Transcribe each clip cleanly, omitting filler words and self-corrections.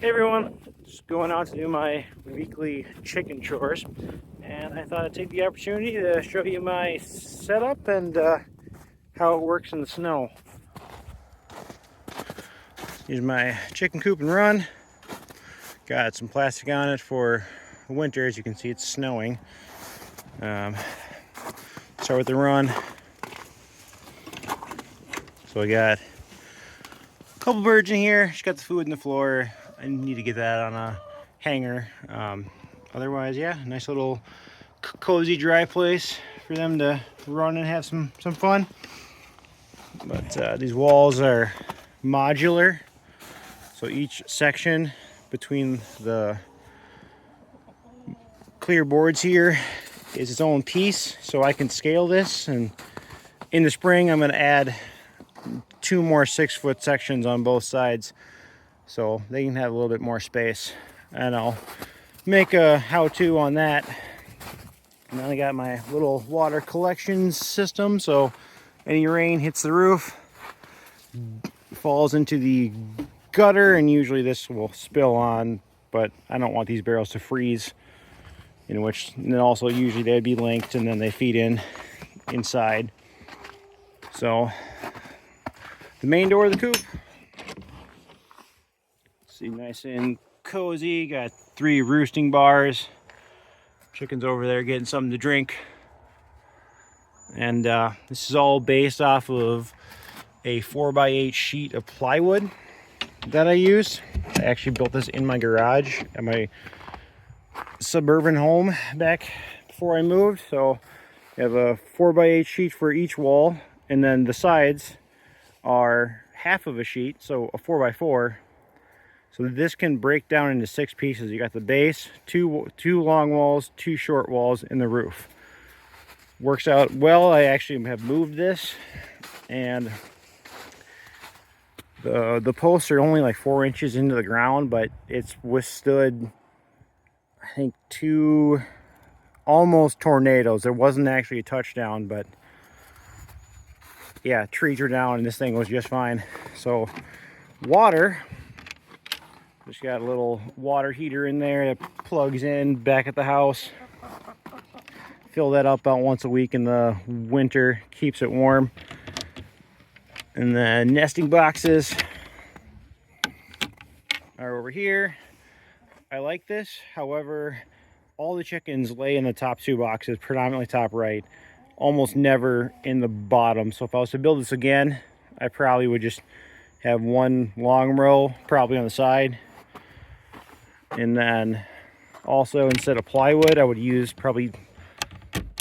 Hey everyone, just going out to do my weekly chicken chores, and I thought I'd take the opportunity to show you my setup and how it works in the snow. Here's my chicken coop and run. Got some plastic on it for winter. As you can see, it's snowing. Start with the run. So I got a couple birds in here. Just got the food on the floor. I need to get that on a hanger. Otherwise, yeah, nice little cozy dry place for them to run and have some fun. But these walls are modular, so each section between the clear boards here is its own piece, so I can scale this. And in the spring I'm going to add 2 more 6-foot sections on both sides so they can have a little bit more space, and I'll make a how-to on that. And then I got my little water collection system, so any rain hits the roof, falls into the gutter, and usually this will spill on, but I don't want these barrels to freeze, in which, and then also usually they'd be linked and then they feed inside. So the main door of the coop, see, nice and cozy. Got 3 roosting bars. Chicken's over there getting something to drink. And this is all based off of a 4x8 sheet of plywood that I use. I actually built this in my garage at my suburban home back before I moved. So you have a 4x8 sheet for each wall, and then the sides are half of a sheet, so a 4x4. So this can break down into 6 pieces. You got the base, two long walls, 2 short walls, and the roof. Works out well. I actually have moved this, and the posts are only like 4 inches into the ground, but it's withstood, I think, 2 almost tornadoes. There wasn't actually a touchdown, but yeah, trees are down and this thing was just fine. So water, just got a little water heater in there that plugs in back at the house. Fill that up about once a week in the winter, keeps it warm. And the nesting boxes are over here. I like this, however, all the chickens lay in the top 2 boxes, predominantly top right, almost never in the bottom. So if I was to build this again, I probably would just have 1 long row, probably on the side. And then also, instead of plywood, I would use probably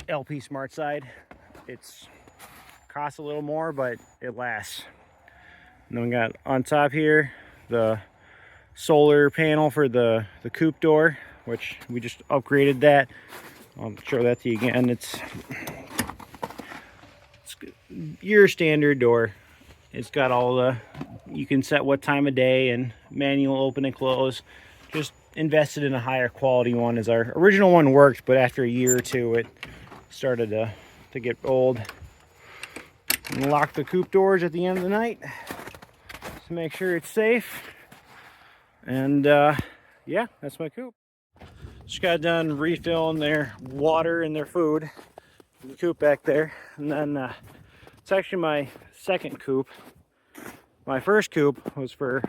LP Smart Side. It's costs a little more, but it lasts. And then we got on top here the solar panel for the coop door, which we just upgraded that. I'll show that to you again. It's your standard door. It's got all the, you can set what time of day and manual open and close. Just invested in a higher quality one, as our original one worked, but after a year or 2 it started to get old. And lock the coop doors at the end of the night to make sure it's safe. And yeah, that's my coop. Just got done refilling their water and their food in the coop back there. And then it's actually my second coop. My first coop was for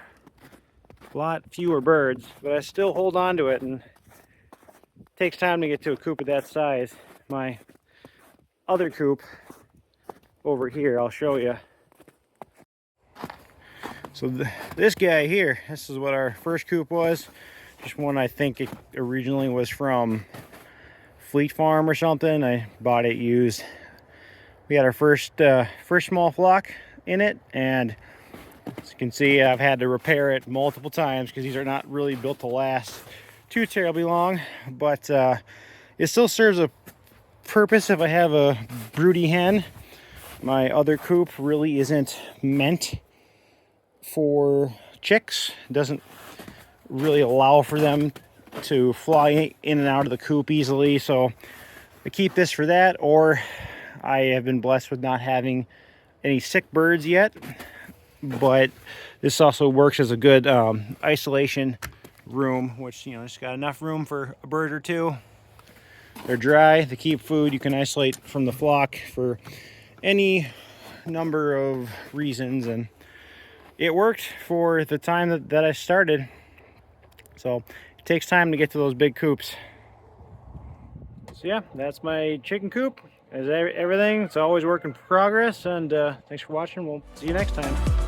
a lot fewer birds, but I still hold on to it, and it takes time to get to a coop of that size. My other coop over here, I'll show you. So this guy here, this is what our first coop was. Just one, I think it originally was from Fleet Farm or something. I bought it used. We had our first small flock in it, and as you can see, I've had to repair it multiple times because these are not really built to last too terribly long. But it still serves a purpose if I have a broody hen. My other coop really isn't meant for chicks. It doesn't really allow for them to fly in and out of the coop easily, so I keep this for that. Or I have been blessed with not having any sick birds yet, but this also works as a good isolation room, which, you know, just got enough room for a bird or two. They're dry, they keep food. You can isolate from the flock for any number of reasons, and it worked for the time that I started. So it takes time to get to those big coops. So yeah, that's my chicken coop. As everything, it's always work in progress, and thanks for watching. We'll see you next time.